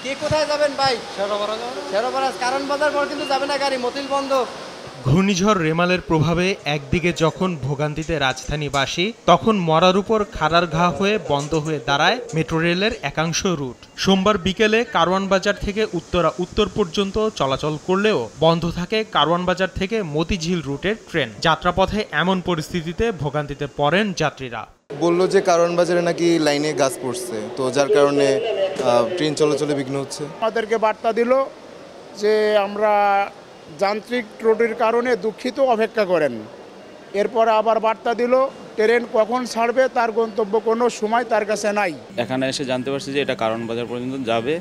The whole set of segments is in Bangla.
কে কোথায় যাবেন ভাই? শেরোপাড়া কারণ বাজার পর কিন্তু যাবে না গাড়ি, মতিল বন্ধ। ঘূর্ণিঝড় রেমালের প্রভাবে একদিকে যখন ভোগান্তিতে রাজধানীবাসী, তখন মরার উপর খাড়ার ঘা হয়ে বন্ধ হয়ে দাঁড়ায় মেট্রো রেলের একাংশ রুট। সোমবার বিকেলে কারওয়ান বাজার থেকে উত্তরা উত্তর পর্যন্ত চলাচল করলেও বন্ধ থাকে কারওয়ান বাজার থেকে মতিঝিল রুটের ট্রেন। যাত্রাপথে এমন পরিস্থিতিতে ভোগান্তিতে পড়েন যাত্রীরা। বললো যে কারওয়ান বাজারে নাকি লাইনে গাছ পড়ছে, তো যার কারণে ট্রেন চলাচলে বিঘ্ন হচ্ছে। আমাদেরকে বার্তা দিল যে আমরা যান্ত্রিক ত্রুটির কারণে দুঃখিত, অপেক্ষা করেন। এরপর আবার বার্তা দিল ট্রেন কখন ছাড়বে তার গন্তব্য কোনো সময় তার কাছে নাই। এখানে এসে জানতে পারছি যে এটা কারওয়ান বাজার পর্যন্ত যাবে,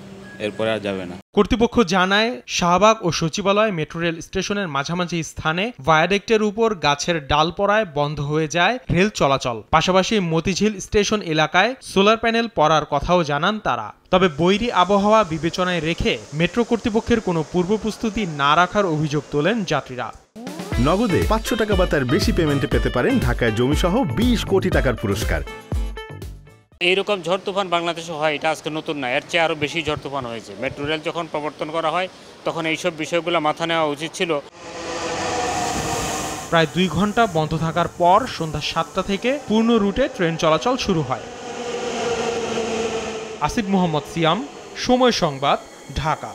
এরপরে আর যাবে না। কর্তৃপক্ষ জানায় শাহবাগ ও সচিবালয় মেট্রো রেল স্টেশনের মাঝামাঝি স্থানে ভায়াডেক্টের উপর গাছের ডাল পড়ায় বন্ধ হয়ে যায় রেল চলাচল। পাশাপাশি মতিঝিল স্টেশন এলাকায় সোলার প্যানেল পড়ার কথাও জানান তারা। তবে বৈরী আবহাওয়া বিবেচনায় রেখে মেট্রো কর্তৃপক্ষের কোনো পূর্ব প্রস্তুতি না রাখার অভিযোগ তোলেন যাত্রীরা। নগদে 500 টাকা বা তার বেশি পেমেন্টে পেতে পারেন ঢাকায় জমিসহ 20 কোটি টাকার পুরস্কার। এইরকম ঝড় তুফান বাংলাদেশে হয়, এটা আজকে নতুন না, এর চেয়ে আরও বেশি ঝড় তুফান হয়েছে। মেট্রো রেল যখন প্রবর্তন করা হয় তখন এইসব বিষয়গুলো মাথা নেওয়া উচিত ছিল। প্রায় 2 ঘন্টা বন্ধ থাকার পর সন্ধ্যা 7টা থেকে পূর্ণ রুটে ট্রেন চলাচল শুরু হয়। আসিফ মোহাম্মদ সিয়াম, সময় সংবাদ, ঢাকা।